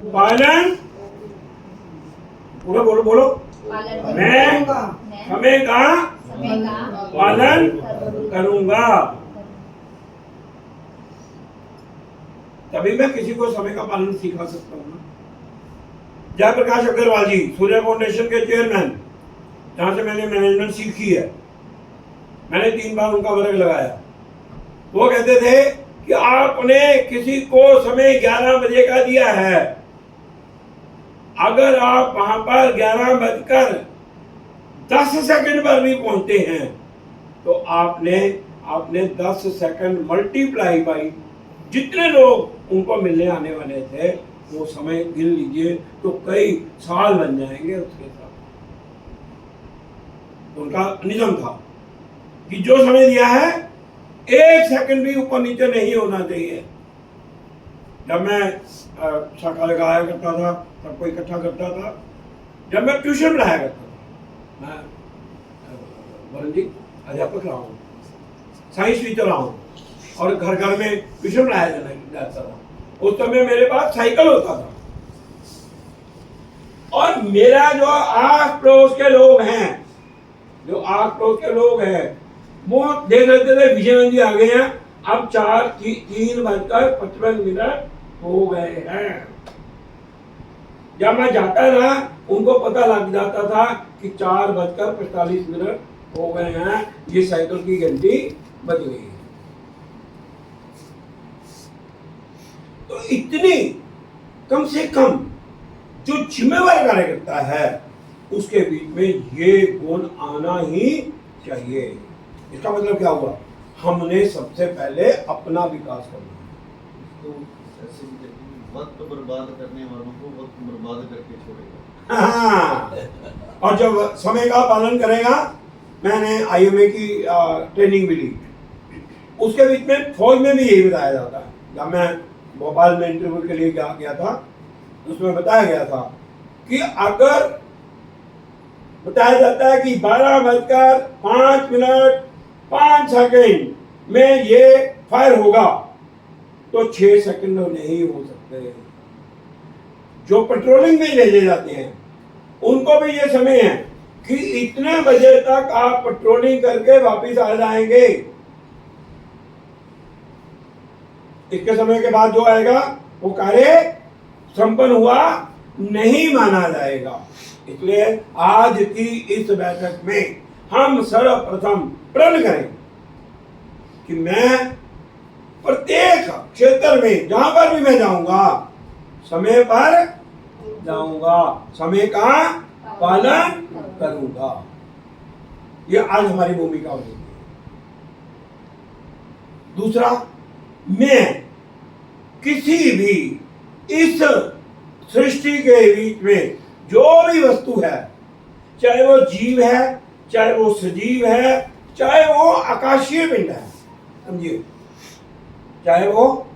पालन, पूरा बोलो बोलो, मैं समय का पालन करूंगा। तभी मैं किसी को समय का पालन सिखा सकता हूँ ना। जयप्रकाश अग्रवाल जी, सूर्य फाउंडेशन के चेयरमैन, जहां से मैंने मैनेजमेंट सीखी है, मैंने 3 बार उनका वर्ग लगाया। वो कहते थे कि आपने किसी को समय 11 बजे का दिया है, अगर आप वहां पर 11:10 पर भी पहुंचते हैं तो आपने 10 सेकंड मल्टीप्लाई बाई जितने लोग उनको मिलने आने वाले थे वो समय गिन लीजिए तो कई साल बन जाएंगे उसके साथ। उनका नियम था कि जो समय दिया है 1 सेकंड भी ऊपर नीचे नहीं होना चाहिए। जब मैं शाखा लगाया करता था, सबको इकट्ठा करता था, जब मैं ट्यूशन पढ़ाया करता था, मैं वरुण जी अध्यापक रहा हूँ, साइंस टीचर रहा हूँ और घर घर में ट्यूशन पढ़ाया जाता था। उस समय मेरे पास साइकिल होता था और मेरा जो आस पड़ोस के लोग हैं, वो देख लेते थे विजय जी आ गए हैं, अब 3:55 हो गए हैं। जब मैं जाता था उनको पता लग जाता था कि 4:45 हो गए हैं, ये साइकिल की घंटी बज गई है। तो इतनी कम से कम जो जिम्मेवार कार्यकर्ता है उसके बीच में ये गुण आना ही चाहिए। इसका मतलब क्या हुआ? हमने सबसे पहले अपना विकास करना। तो ऐसे वक्त बर्बाद करने वालों को वक्त बर्बाद करके छोड़ेगा। हाँ, और जब समय का पालन करेगा, मैंने IMA की ट्रेनिंग मिली, उसके बीच में फौज में भी यही बताया जाता है। जब मैं भोपाल में इंटरव्यू के लिए गया था, उसमें बताया गया था कि अगर बताया जाता है कि 12:05 में ये फायर होगा तो 6 सेकंड नहीं हो सकते। जो पेट्रोलिंग में ले जाते हैं उनको भी ये समय है कि इतने बजे तक आप पेट्रोलिंग करके वापस आ जाएंगे। इसके समय के बाद जो आएगा वो कार्य संपन्न हुआ नहीं माना जाएगा। इसलिए आज की इस बैठक में हम सर्वप्रथम प्रण करें कि मैं प्रत्येक क्षेत्र में जहां पर भी मैं जाऊंगा समय पर जाऊंगा, समय का पालन करूंगा। ये आज हमारी भूमिका होगी। दूसरा, मैं किसी भी इस सृष्टि के बीच में जो भी वस्तु है, चाहे वो जीव है, चाहे वो सजीव है, चाहे वो आकाशीय पिंड है, समझिए, चाहे वो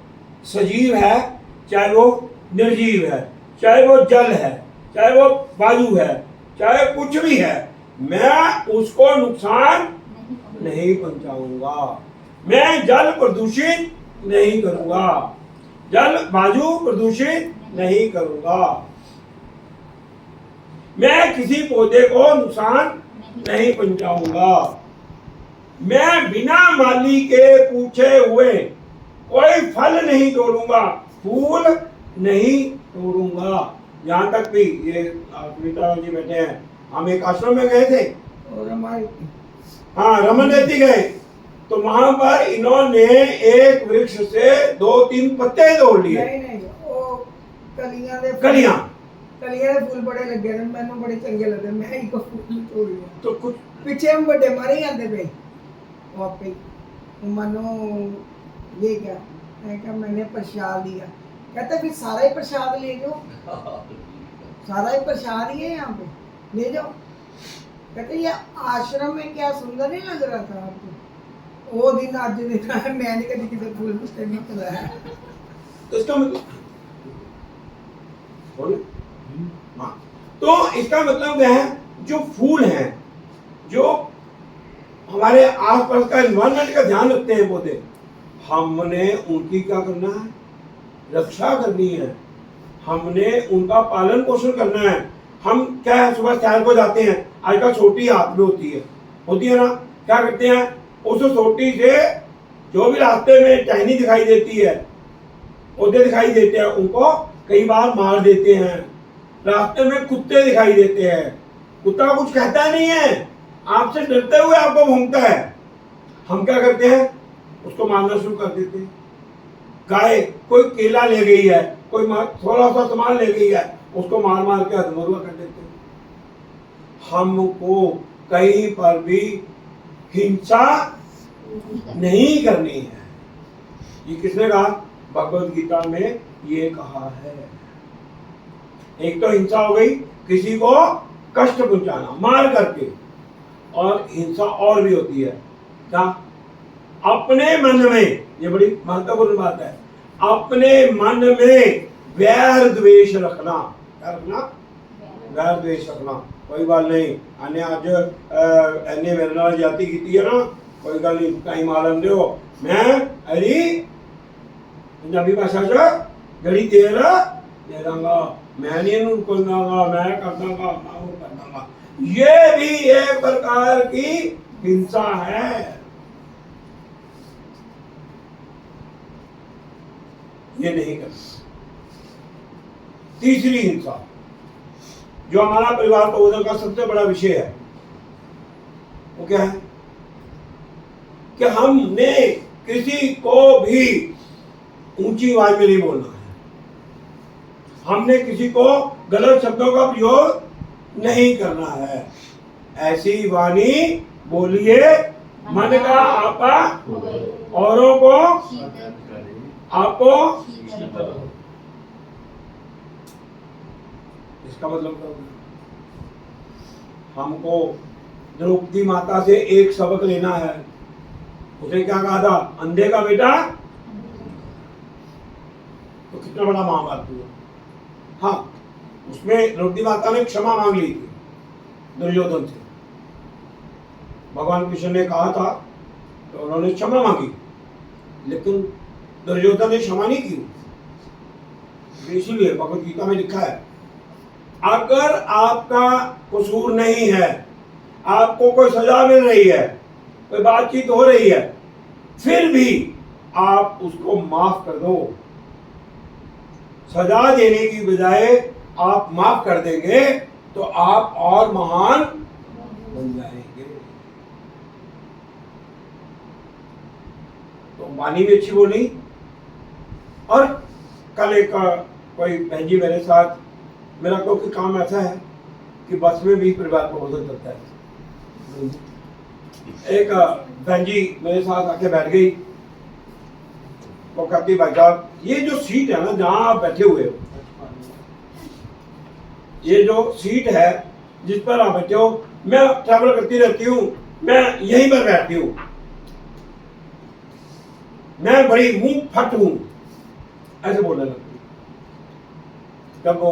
सजीव है, चाहे वो निर्जीव है, चाहे वो जल है, चाहे वो वायु है, चाहे कुछ भी है, मैं उसको नुकसान नहीं पहुंचाऊंगा। मैं जल प्रदूषित नहीं करूंगा, जल वायु प्रदूषित नहीं करूंगा, मैं किसी पौधे को नुकसान नहीं पहुंचाऊंगा, मैं बिना माली के पूछे हुए कोई फल नहीं तोड़ूंगा, फूल नहीं तोड़ूंगा। यहाँ तक भी ये सुनीता जी बैठे हैं, हम एक आश्रम में गए थे और हमारे रमन रेती गए, तो वहां पर इन्होंने एक वृक्ष से 2-3 पत्ते तोड़ लिए। नहीं, वो कलियां ਦੇ ਫੁੱਲ ਬੜੇ ਲੱਗੇ ਨੇ, ਮੈਨੂੰ ਬੜੇ ਚੰਗੇ ਲੱਗਦੇ, ਮੈਂ ਇੱਕ ਫੁੱਲ ਤੋੜ ਲਿਆ। तो कुछ ਪਿੱਛੇ हम ਵੱਡੇ ਮਾਰੇ ਜਾਂਦੇ ਪਏ, वो आपे मनो ले गया, मैं कहा मैंने प्रसाद लिया, कहते फिर सारा ही प्रसाद ले जाओ, सारा ही प्रसाद ही है यहाँ पे, ले जाओ। कहते ये आश्रम में क्या सुंदर नहीं लग रहा था आपको? वो दिन आज दिन मैंने कभी किसी फूल पुष्टे नहीं चलाया। तो इसका मतलब हाँ, तो इसका मतलब क्या है? जो फूल हैं, जो हमारे आसपास का एनवायरनमेंट का ध्यान रखते हैं पौधे, हमने उनकी क्या करना है? रक्षा करनी है। हमने उनका पालन पोषण करना है। हम क्या है, सुबह सैर को जाते हैं, आजकल छोटी हाथ में होती है ना, क्या करते हैं, उस छोटी से जो भी रास्ते में टहनी दिखाई देती है, पौधे दिखाई देते हैं, उनको कई बार मार देते हैं। रास्ते में कुत्ते दिखाई देते हैं, कुत्ता कुछ कहता नहीं है, आपसे डरते हुए आपको भौंकता है, हम क्या करते हैं, उसको मारना शुरू कर देते हैं। गाय कोई केला ले गई है, कोई थोड़ा सा सामान ले गई है, उसको मार मार के अधमरुआ कर देते हैं। हमको कहीं पर भी हिंसा नहीं करनी है। ये किसने कहा? भगवत गीता में ये कहा है। एक तो हिंसा हो गई, किसी को कष्ट पहुंचाना मार करके, और हिंसा और भी होती है क्या? अपने मन में, ये बड़ी महत्वपूर्ण बात है, अपने मन में वैर द्वेष रखना। क्या रखना? वैर द्वेष रखना। कोई बात नहीं, अन्य आज अन्य मेरे नाल जाति की है ना, कोई गल नहीं, कहीं मालूम दो, मैं अरे पंजाबी भाषा च जड़ी तेल दे दूंगा, मैं नहीं इनको दूंगा, मैं कर दूंगा, मैं वो कर दूंगा। ये भी एक प्रकार की हिंसा है। ये नहीं करना। तीसरी हिंसा, जो हमारा परिवार प्रबोधन का सबसे बड़ा विषय है, वो क्या है कि हमने किसी को भी ऊंची आवाज में नहीं बोलना है, हमने किसी को गलत शब्दों का प्रयोग नहीं करना है। ऐसी वाणी बोलिए मन का आपा, औरों को आपको। इसका मतलब क्या होगा? हमको द्रौपदी माता से एक सबक लेना है। उसे क्या कहा था? अंधे का बेटा। तो कितना बड़ा महाभारत हुआ। हाँ, उसमें द्रौपदी माता ने क्षमा मांग ली थी दुर्योधन से। भगवान कृष्ण ने कहा था तो उन्होंने क्षमा मांगी, लेकिन दुर्योधन ने क्षमा नहीं की। इसीलिए भगवत गीता में लिखा है, अगर आपका कसूर नहीं है, आपको कोई सजा मिल रही है, कोई बातचीत हो रही है, फिर भी आप उसको माफ कर दो। सजा देने की बजाय आप माफ कर देंगे तो आप और महान बन जाएंगे। तो वाणी भी अच्छी बोली। और कल एक कोई बहन जी मेरे साथ, मेरा क्योंकि काम ऐसा है कि बस में भी परिवार प्रबोधन करता है। एक बहन जी मेरे साथ आके बैठ गई, वो कहती, भाई साहब ये जो सीट है ना जहां आप बैठे हुए हो, ये जो सीट है जिस पर आप बैठे हो, मैं ट्रैवल करती रहती हूँ, मैं यहीं पर बैठती हूँ, मैं बड़ी मुंह फट हूं, ऐसे बोलने लगती। जब वो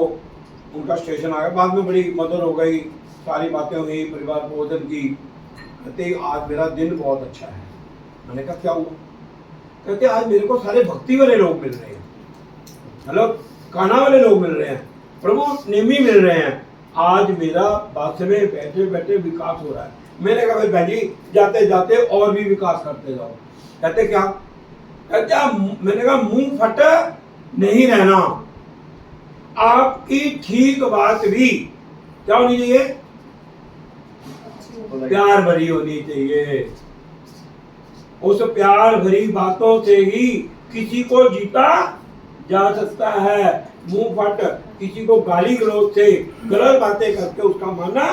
उनका स्टेशन आ गया, बाद में बड़ी मदद हो गई, सारी बातें हुई परिवार प्रबोधन की। कहते आज मेरा दिन बहुत अच्छा है। मैंने कहा क्या हुआ? कहते आज मेरे को सारे भक्ति वाले लोग मिल रहे हैं, मतलब काना वाले लोग मिल रहे हैं, प्रभु नेमी मिल रहे हैं, आज मेरा बस में बैठे बैठे विकास हो रहा है। मैंने कहा भाई जी जाते जाते और भी विकास करते जाओ। कहते क्या? कहते मैंने कहा मुंह फट नहीं रहना, आपकी ठीक बात भी क्या होनी चाहिए? प्यार भरी होनी चाहिए। उस प्यार भरी बातों से ही किसी को जीता जा सकता है। मुंह फट किसी को गाली गलौज से गलत बातें करके उसका माना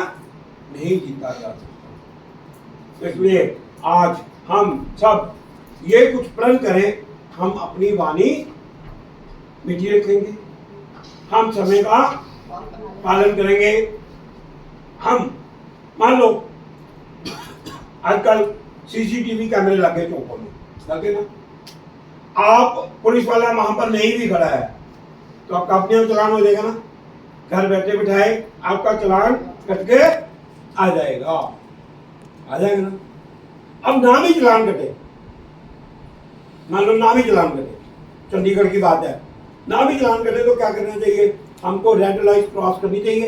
नहीं जीता जा सकता। इसलिए आज हम सब ये कुछ प्रण करें, हम अपनी वाणी मीठी रखेंगे, हम समय का पालन करेंगे। हम मान लो आजकल सीसीटीवी कैमरे लगे चौकों में, लगे ना, आप पुलिस वाला वहां पर नहीं भी खड़ा है तो आपका अपने आप चलान हो जाएगा ना, घर बैठे बिठाए आपका चलान कट के आ जाएगा, आ जाएगा ना। अब नाम ही चलान कटे, मान लो नाम ही चलान कटे, चंडीगढ़ की बात है, ना भी चलान करने तो क्या करना चाहिए, हमको रेड लाइट क्रॉस करनी चाहिए।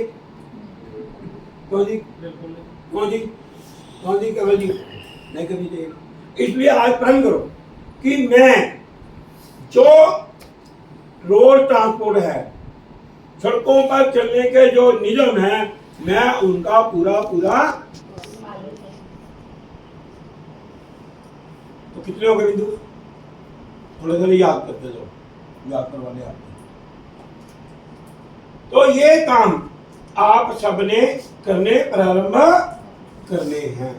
क्यों जी, क्यों जी, क्यों जी, केवल जी नहीं करनी चाहिए। इसलिए आज प्रण करो कि मैं जो रोड ट्रांसपोर्ट है, सड़कों पर चलने के जो नियम है, मैं उनका पूरा पूरा। तो कितने हो गए बिंदु, थोड़े थोड़े याद करते जाओ, याद करवाने आते हैं। तो ये काम आप सबने करने प्रारंभ करने हैं।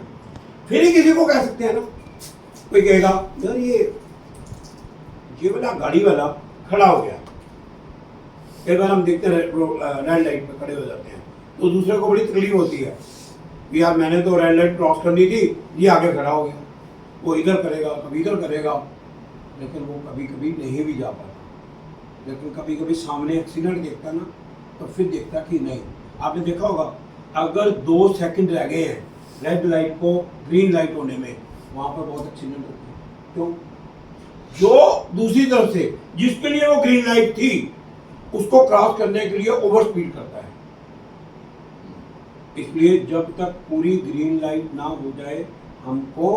फिर ही किसी को कह सकते हैं ना, कोई कहेगा यार ये वाला गाड़ी वाला खड़ा हो गया। कई बार हम देखते हैं रेड लाइट पे खड़े हो जाते हैं, तो दूसरे को बड़ी तकलीफ होती है कि यार मैंने तो रेड लाइट क्रॉस करनी थी, ये आगे खड़ा हो गया। वो इधर करेगा, कभी इधर करेगा, लेकिन वो कभी कभी नहीं भी जा पाता। लेकिन कभी कभी सामने एक्सीडेंट देखता ना, तो फिर देखता कि नहीं। आपने देखा होगा, अगर 2 सेकंड रह गए हैं रेड लाइट को ग्रीन लाइट होने में, वहाँ पर बहुत एक्सीडेंट होते हैं। क्यों? जो दूसरी तरफ से जिसके लिए वो ग्रीन लाइट थी, उसको क्रॉस करने के लिए ओवर स्पीड करता है। इसलिए जब तक पूरी ग्रीन लाइट ना हो जाए, हमको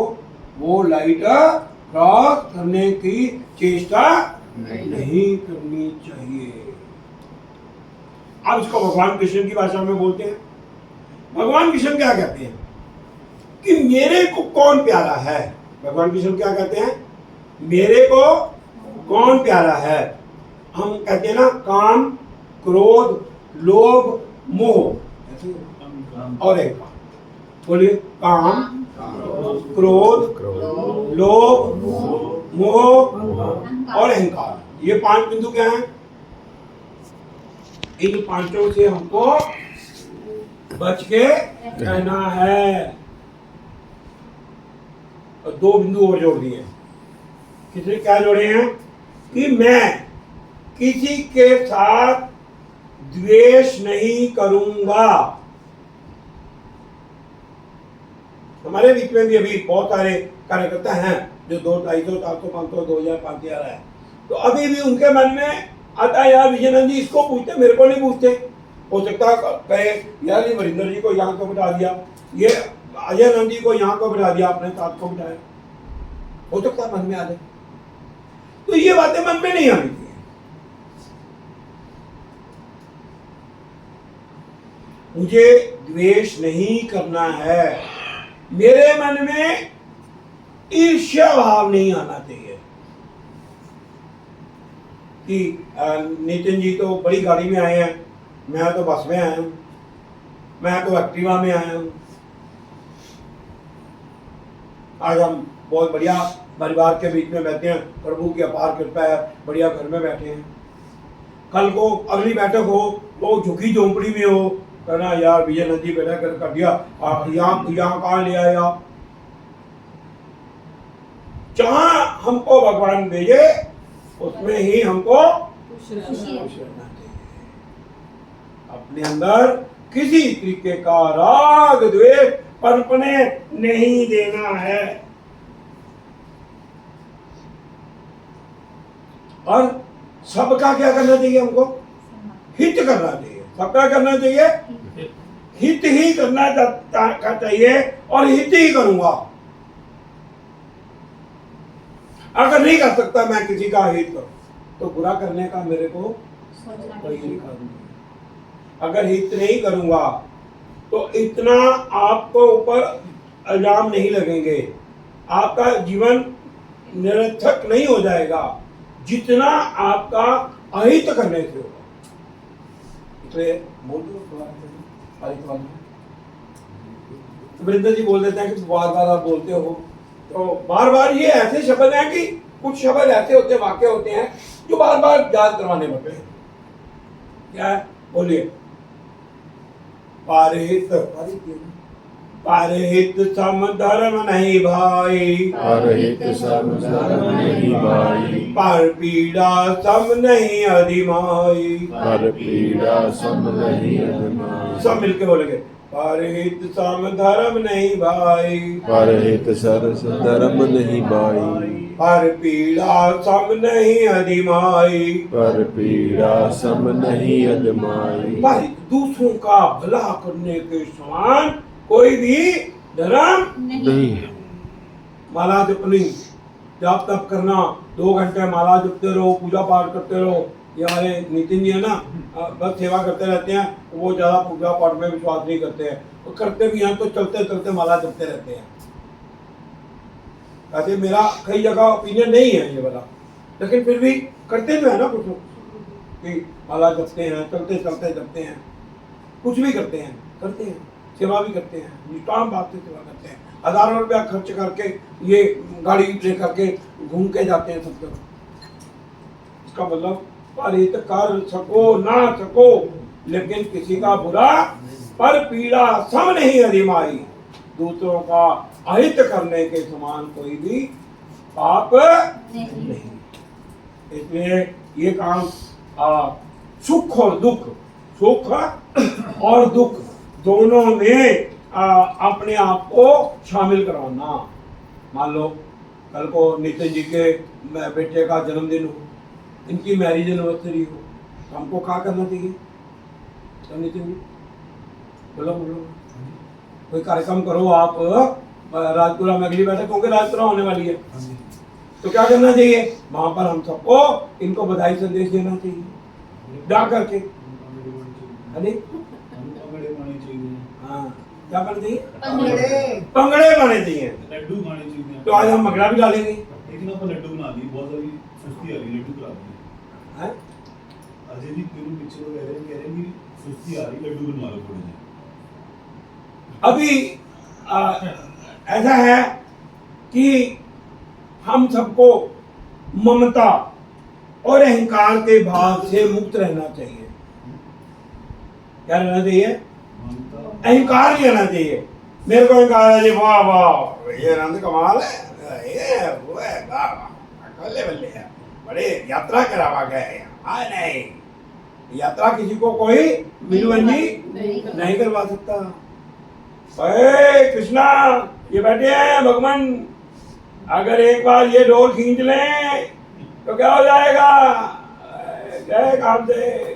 वो लाइट क्रॉस करने की चेष्टा नहीं करनी चाहिए। अब इसको भगवान कृष्ण की भाषा में बोलते हैं। भगवान कृष्ण क्या कहते हैं कि मेरे को कौन प्यारा है। भगवान कृष्ण क्या कहते हैं, मेरे को कौन प्यारा है। हम कहते हैं ना, काम, क्रोध, लोभ, मोह और अहंकार। बोलिए, काम, क्रोध, लोभ, मोह और अहंकार। ये 5 बिंदु क्या हैं? इन 5 से हमको बच के रहना है। और 2 बिंदु और जोड़ दिए। किसने क्या जोड़े हैं कि मैं किसी के साथ द्वेष नहीं करूंगा। हमारे बीच में भी अभी बहुत सारे कार्यकर्ता हैं जो 200, 250, 400, 500, 2000, 5000 है। तो अभी भी उनके मन में आता है, यार विजयनंद जी इसको पूछते, मेरे को नहीं पूछते। हो सकता है कहे यार ये वरिंदर जी को यहाँ को बिठा दिया, ये अजय नंद जी को यहाँ को बिठा दिया, आपने साथ को बिठाया। हो सकता है मन में आ जाए। तो ये बातें मन में नहीं आनी चाहिए। मुझे द्वेष नहीं करना है, मेरे मन में ईर्ष्या भाव नहीं आना चाहिए कि नितिन जी तो बड़ी गाड़ी में आए हैं, मैं तो बस में आया हूं, मैं तो एक्टिवा में आया हूं। आज हम बहुत बढ़िया परिवार के बीच में बैठे हैं, प्रभु की अपार कृपा है, बढ़िया घर में बैठे हैं। कल को अगली बैठक हो तो झुकी झोंपड़ी में हो, कहना यार विजयनंद जी बैठा कर दिया, यहाँ कहाँ ले आए आप। जहां हमको भगवान भेजे उसमें ही हमको खुश रहना चाहिए। अपने अंदर किसी तरीके का राग द्वेष पनपने नहीं देना है। और सबका क्या करना चाहिए, हमको हित करना चाहिए। सबका करना चाहिए, हित ही करना चाहिए और हित ही करूंगा। अगर नहीं कर सकता मैं किसी का हित करूं, तो बुरा करने का मेरे को कोई लिखा नहीं। अगर हित नहीं करूंगा तो इतना आपको ऊपर इल्जाम नहीं लगेंगे, आपका जीवन निरर्थक नहीं हो जाएगा जितना आपका अहित करने से होगा। इसलिए बोल दो वरिंदर जी बोल देते हैं कि बार बार आप बोलते हो, तो बार बार ये ऐसे शब्द हैं कि कुछ शब्द ऐसे होते हैं, वाक्य होते हैं जो बार बार याद करवाने पड़ते हैं। क्या है, बोलिए। पारहित सम धर्म नहीं भाई, पारहित सम धर्म नहीं भाई, पर पीड़ा सम नहीं अधिमाई। पर पीड़ा सम नहीं अधिमाई। सब मिलके बोलेंगे, परहित सम धर्म नहीं भाई, परहित सर धर्म नहीं भाई। पर पीड़ा सम नहीं अधिमाई। पर पीड़ा सम नहीं अदमाई। भाई दूसरों का भला करने के समान कोई भी धर्म नहीं है। माला जपनी, जाप तप करना, 2 घंटे माला जपते रहो, पूजा पाठ करते रहो। ये हमारे नितिन जी है ना, बस सेवा करते रहते हैं, वो ज़्यादा पूजा पाठ में विश्वास नहीं करते हैं। वो करते भी हैं तो चलते चलते माला जपते रहते हैं। ऐसे मेरा कई जगह ओपिनियन नहीं है ये वाला, लेकिन फिर भी करते जो है ना कुछ कि माला जपते हैं, चलते चलते जपते हैं, कुछ भी करते हैं, सेवा भी करते हैं, निष्ठाम भाव से सेवा करते हैं, हज़ारों रुपया खर्च करके ये गाड़ी ले करके घूम के जाते हैं सब जगह। इसका मतलब परित कर सको ना सको, लेकिन किसी का बुरा पर पीड़ा सम नहीं अधिमाई। दूसरों का अहित करने के समान कोई भी पाप नहीं। इसलिए ये काम सुख और दुख, सुख और दुख दोनों में अपने आप को शामिल करवाना। मान लो कल को नितिन जी के बेटे का जन्मदिन हो, इनकी मैरिज एनिवर्सरी हो, तो हमको क्या करना चाहिए? तो नितिन जी बोलो कोई कार्यक्रम करो आप राजपुरा में, अगली बैठक क्योंकि राजपुरा होने वाली है, तो क्या करना चाहिए? वहां पर हम सबको इनको बधाई संदेश देना चाहिए जा करके। हाँ, क्या करना चाहिए? पंगड़े खाने चाहिए, लड्डू खाने चाहिए। तो आज हम मगड़ा भी डालेंगे। लेकिन आप लड्डू बना दी, बहुत सारी सुस्ती आ रही, लड्डू खिला दिए। हैं? अजय जी मेरे पीछे वो कह रहे हैं कि सुस्ती आ रही, लड्डू बनवा लो थोड़े से। अभी ऐसा है कि हम सबको ममता और अहंकार के भाव से मुक्त रहना चाहिए। क्या रहना चाहिए? अहंकार नहीं रहना चाहिए। मेरे को अहंकार है जी, वाह वाह ये नंद कमाल है, ये वो है, वाह वाह बल्ले बल्ले है, बड़े यात्रा करावा गए। हाँ नहीं, यात्रा किसी को कोई मिलवंजी नहीं करवा सकता। अरे कृष्णा ये बैठे हैं भगवान, अगर एक बार ये डोर खींच लें तो क्या हो जाएगा? गए काम से।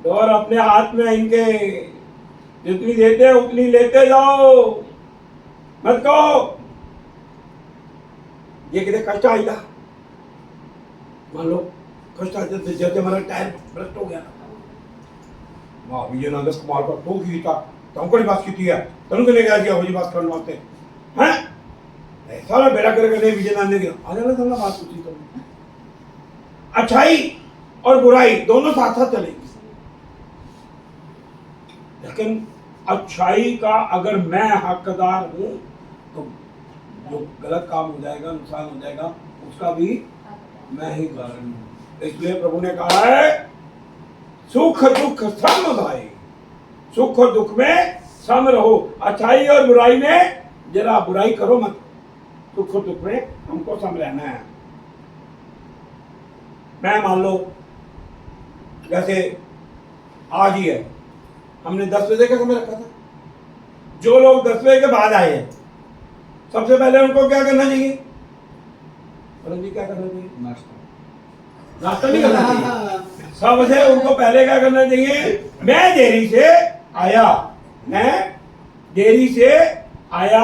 डोर अपने हाथ में इनके, जितनी देते उतनी लेते जाओ, मत कहो ये कितने कष्ट आएगा। मान लो कष्ट आते जैसे हमारा टायर भ्रष्ट हो गया, वाह विजयनंद कुमार का तो की था, तुमको नहीं बात की है, तुमको नहीं कहा दिया मुझे बात करने वास्ते हैं। सारा बेड़ा करके नहीं विजयनंद ने आ जाना साला बात पूछी तो। अच्छाई और बुराई दोनों साथ साथ चलेगी, लेकिन अच्छाई का अगर मैं हकदार हूं तो जो गलत काम हो जाएगा, नुकसान हो जाएगा, उसका भी मैं ही कारण हूं। इसलिए प्रभु ने कहा है सुख दुख सम भाई, सुख और दुख में सम रहो। अच्छाई और बुराई में जरा बुराई करो मत, सुख और दुख में हमको सम रहना है। मैं मान लो जैसे आज ही है, हमने 10 बजे का समय रखा था, जो लोग 10 बजे के बाद आए हैं सबसे पहले उनको क्या करना चाहिए? क्या करना चाहिए? नाश्ता नहीं करना चाहिए। सबसे उनको पहले क्या करना चाहिए? मैं देरी से आया, मैं देरी से आया,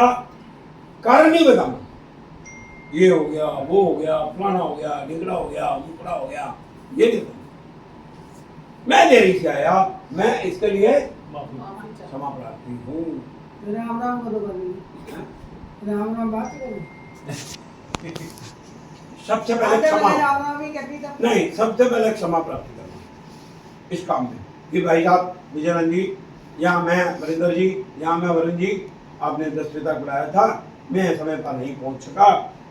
कारण नहीं बताना। ये हो गया, वो हो गया, फलाना हो गया, ढिंगड़ा हो गया, मुकड़ा हो गया, ये नहीं बताना। मैं देरी से आया, मैं इसके लिए क्षमा प्रार्थी हूँ। राम राम करो कभी, राम राम बात करो। सबसे पहले क्षमा, राम राम ही करती तब नहीं सबसे पहले क्षमा प्राप्ति करना इस काम में कि भाई साहब विजयनंद जी या मैं वरिंदर जी या मैं वरुण जी, आपने 10 बजे तक बुलाया था, मैं समय पर नहीं पहुंच सका,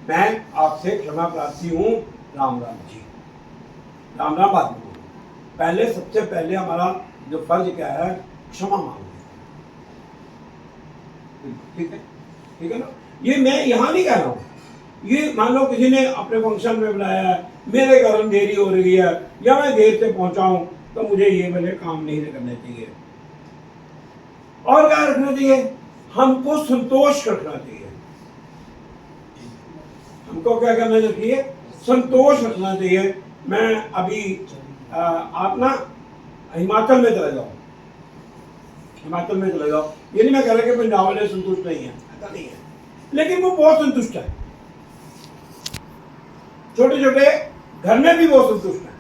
मैं आपसे क्षमा प्रार्थी हूँ। राम राम जी, राम राम बात बोलो। पहले सबसे पहले हमारा जो फर्ज क्या है? क्षमा मांगना। ठीक है, ठीक है ना? ये मैं यहाँ नहीं कह रहा हूँ, ये मान लो किसी ने अपने फंक्शन में बुलाया है, मेरे कारण देरी हो रही है या मैं देर से पहुंचा हूं, तो मुझे ये वाले काम नहीं करने चाहिए। और क्या रखना चाहिए? हमको संतोष रखना चाहिए। हमको क्या करना चाहिए? संतोष रखना चाहिए। मैं अभी आप ना हिमाचल में चले जाओ, हिमाचल में चले जाओ। ये नहीं मैं कह रहा कि पंजाब वाले संतुष्ट नहीं है, ऐसा नहीं है, लेकिन वो बहुत संतुष्ट है। छोटे छोटे घर में भी वो संतुष्ट है।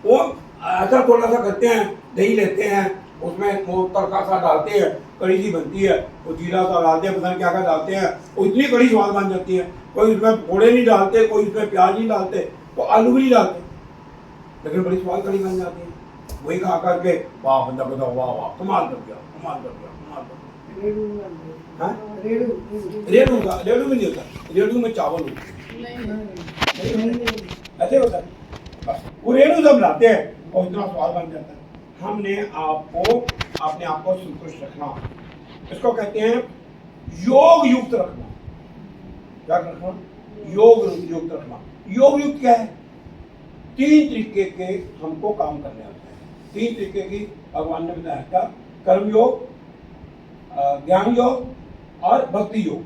वो ऐसा थोड़ा सा करते हैं, दही लेते हैं, उसमें वो तड़का सा डालते हैं, कड़ी सी बनती है, वो जीरा सा डालते हैं, पता नहीं क्या क्या डालते हैं, वो इतनी कड़ी स्वाद बन जाती है। कोई उसमें घोड़े नहीं डालते, कोई उसमें प्याज नहीं डालते, वो आलू भी नहीं डालते, लेकिन बड़ी स्वाद कड़ी बन जाती है। वही खा करके वाह बंदा बताओ, वाह वाह कमाल कर गया, कमाल कर गया, कमाल कर गया। हाँ? रेड़ू में नहीं होता, रेड़ू में चावल होता है, ऐसे होता है। बस वो रेड़ू सब लाते हैं और इतना स्वाद बन जाता है। हमने आपको अपने आप को संतुष्ट रखना, इसको कहते हैं योग युक्त रखना। क्या रखना? योग युक्त रखना। योग युक्त क्या है? 3 तरीके के हमको काम करने होते हैं। 3 तरीके की भगवान ने बताया था, कर्म योग, ज्ञान योग और भक्ति योग।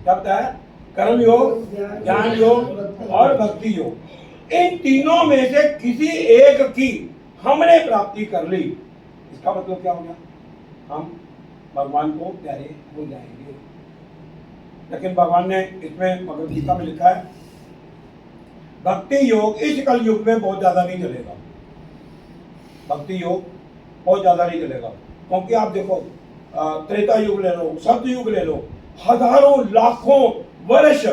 क्या बताया? कर्म योग, ज्ञान योग और भक्ति योग। इन तीनों में से किसी एक की हमने प्राप्ति कर ली, इसका मतलब क्या हो गया? हम भगवान को प्यारे हो जाएंगे। लेकिन भगवान ने इसमें भगवद गीता में लिखा है, भक्ति योग इस कल युग में बहुत ज्यादा नहीं चलेगा। भक्ति योग बहुत ज्यादा नहीं चलेगा, क्योंकि आप देखो त्रेता युग ले लो, सत्य युग ले लो, हजारों लाखों वर्ष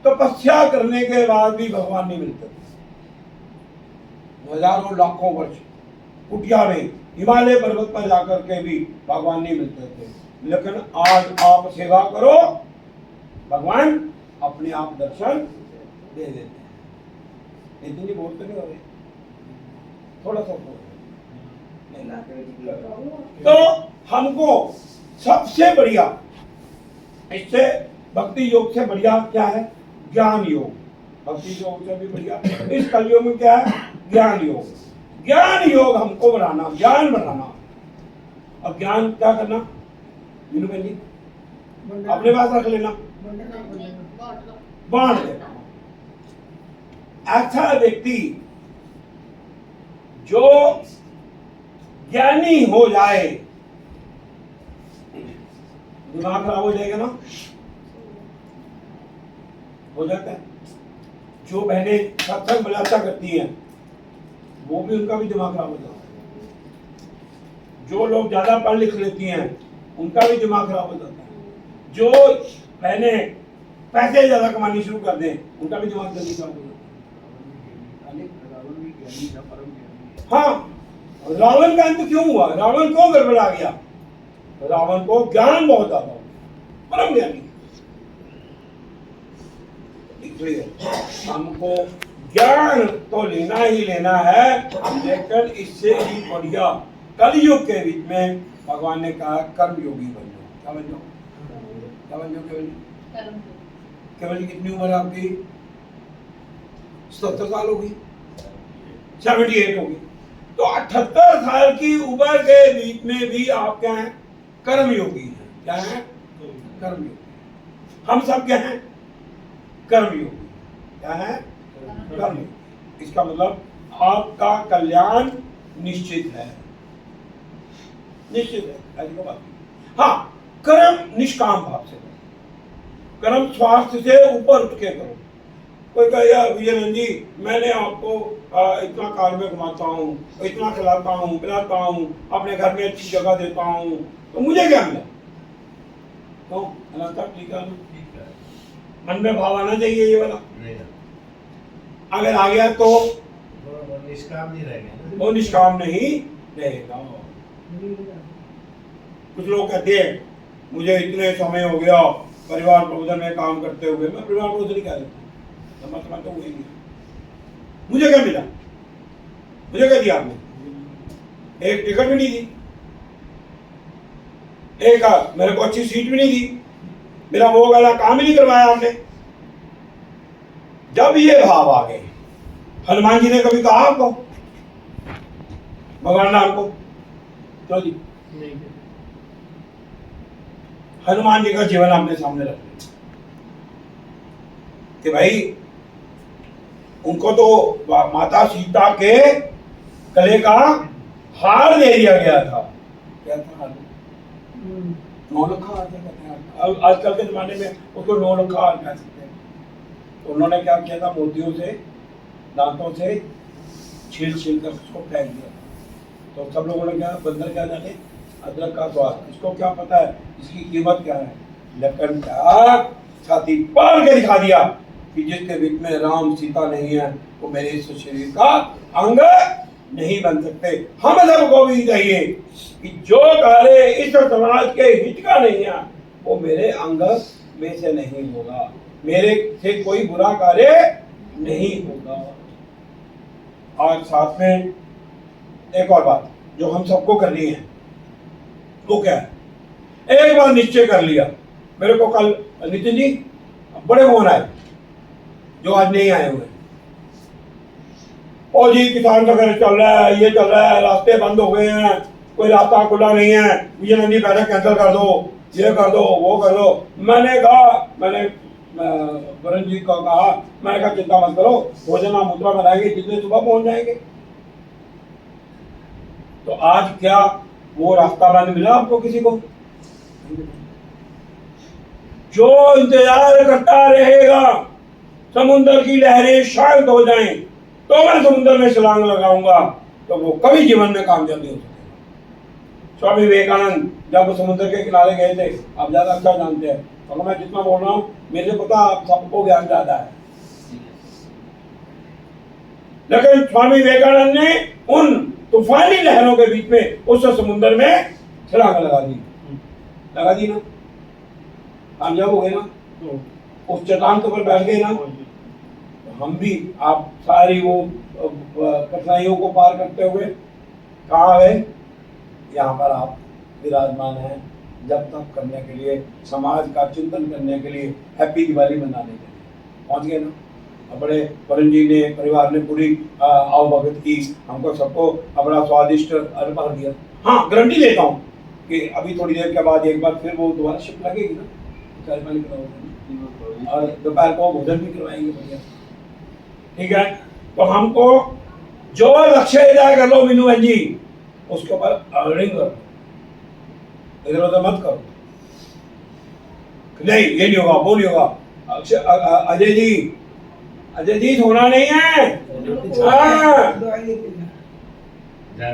तपस्या करने के बाद भी भगवान नहीं मिलते। हजारों लाखों वर्ष कुटिया में हिमालय पर्वत पर जाकर के भी भगवान नहीं मिलते थे। लेकिन आज आप सेवा करो, भगवान अपने आप दर्शन दे देते हैं। इतनी बहुत तो नहीं हो रही, थोड़ा सा हो रहा। तो हमको सबसे बढ़िया, इससे भक्ति योग से बढ़िया क्या है? ज्ञान योग। भक्ति योग से भी बढ़िया इस कलयुग में क्या है? ज्ञान योग। ज्ञान योग हमको बढ़ाना, ज्ञान बढ़ाना। अब ज्ञान क्या करना? मीनू बहन जी अपने पास रख लेना, बांट देना। ऐसा व्यक्ति जो ज्ञानी हो जाए, दिमाग खराब हो जाएगा ना, हो जाता है। जो बहनें सत्संग बलात्सा करती हैं, वो भी उनका भी दिमाग खराब हो जाता है। जो लोग ज्यादा पढ़ लिख लेती हैं, उनका भी दिमाग खराब हो जाता है। जो बहनें पैसे ज्यादा कमानी शुरू कर दें, उनका भी दिमाग जल्दी खराब हो जाता है। हाँ, रावण का अंत क्यों हुआ? रावण क्यों गड़बड़ा गया? रावण को ज्ञान बहुत ज्यादा हो, परम ज्ञानी। हमको ज्ञान तो लेना ही लेना है, लेकिन इससे ही बढ़िया कलयुग के बीच में भगवान ने कहा कर्म योगी बन जाओ। क्या बन जाओ? क्या बन जाओ? केवल जी कितनी उम्र है आपकी? 77 साल होगी, 78 होगी। तो 78 साल की उम्र के बीच में भी आप क्या हैं? कर्म योगी हैं। क्या है? कर्म योगी। हम सब क्या हैं? कर्म योगी। क्या है? कर्म योगी। इसका मतलब आपका कल्याण निश्चित है, निश्चित है। ऐसी कोई बात नहीं। हाँ, कर्म निष्काम भाव से करो, कर्म स्वास्थ्य से ऊपर उठ के करो। कोई कहेगा विजयनंद जी मैंने आपको इतना कार में घुमाता हूँ, इतना खिलाता हूँ, पिलाता हूँ, अपने घर में अच्छी जगह देता हूँ, तो मुझे क्या मिला? तो ठीक है, मन में भाव आना चाहिए ये वाला। अगर आ गया तो निष्काम नहीं रहेगा, वो निष्काम नहीं रहेगा। कुछ लोग कहते हैं मुझे इतने समय हो गया परिवार प्रबंधन में काम करते हुए। मैं परिवार प्रबंधन ही कह देता हूँ, मतलब तो वही नहीं। मुझे क्या मिला? मुझे क्या दिया आपने? एक टिकट भी नहीं दी, एक मेरे को अच्छी सीट भी नहीं दी, मेरा वो वाला काम ही नहीं करवाया आपने। जब ये भाव आ गए, हनुमान जी ने कभी कहा आपको भगवान राम को? क्यों जी? हनुमान जी का जीवन आपने सामने रख लिया। कि भाई उनको तो माता सीता के गले का हार दे दिया गया था। क्या था हार? नौलखा हार कहते हैं। अब आजकल के जमाने में उसको नौलखा हार कह सकते हैं। तो उन्होंने क्या किया था, मोतियों से दांतों से छील छील कर उसको फेंक दिया। तो सब लोगों ने क्या, बंदर क्या जाने अदरक का स्वाद, इसको क्या पता है इसकी कीमत क्या है। लेकिन क्या छाती पाल के दिखा दिया कि जिसके बीच में राम सीता नहीं है वो मेरे इस शरीर का अंग नहीं बन सकते। हम सबको भी चाहिए कि जो कार्य इस समाज के हित का नहीं है वो मेरे अंग में से नहीं होगा, मेरे से कोई बुरा कार्य नहीं होगा। और साथ में एक और बात जो हम सबको करनी है वो क्या है, एक बार निश्चय कर लिया। मेरे को कल नितिन जी बड़े फोन आए जो आज नहीं आए हुए, ओ जी किसान का घर चल रहा है, ये चल रहा है, रास्ते बंद हो गए हैं, कोई रास्ता खुला नहीं है, विजय नंदी बैठक कैंसिल कर दो, ये कर दो, वो कर दो। मैंने वरुण जी को कहा, मैंने कहा चिंता मत करो, भोजन हम मुद्रा बनाएंगे, जितने सुबह पहुंच जाएंगे। तो आज क्या वो रास्ता बंद मिला आपको किसी को? जो इंतजार करता रहेगा समुद्र की लहरें शांत हो जाएं तो मैं समुद्र में छलांग लगाऊंगा, तो वो कभी जीवन में कामयाब नहीं हो सकेगा। स्वामी विवेकानंद जब समुद्र के किनारे गए थे, आप ज्यादा अच्छा जानते हैं, तो मैं जितना बोल रहा हूँ मेरे पता आप सबको ज्ञान ज्यादा है, लेकिन स्वामी विवेकानंद ने उन तूफानी लहरों के बीच में उस समुद्र में छलांग लगा दी ना, कामयाब हो गए ना, उस चट्टान के ऊपर बैठ गए ना। हम भी आप सारी वो कठिनाइयों को पार करते हुए कहाँ गए, यहाँ पर आप विराजमान हैं, जब तक करने के लिए, समाज का चिंतन करने के लिए, हैप्पी दिवाली मनाने के लिए पहुँच गए ना। बड़े वरुण जी ने, परिवार ने पूरी आवभगत की, हमको सबको अपना स्वादिष्ट अर्पण दिया। हाँ, गारंटी देता हूँ कि अभी थोड़ी देर के बाद एक बार फिर वो दोबारा शिफ्ट लगेगी ना, और दोपहर को भोजन भी करवाएंगे बढ़िया, ठीक है। तो हमको जो लक्ष्य तय कर लो मीनू बहन जी, उसके ऊपर अर्निंग करो, इधर उधर मत करो, नहीं ये नहीं होगा, वो नहीं होगा। अजय जी सोना नहीं है।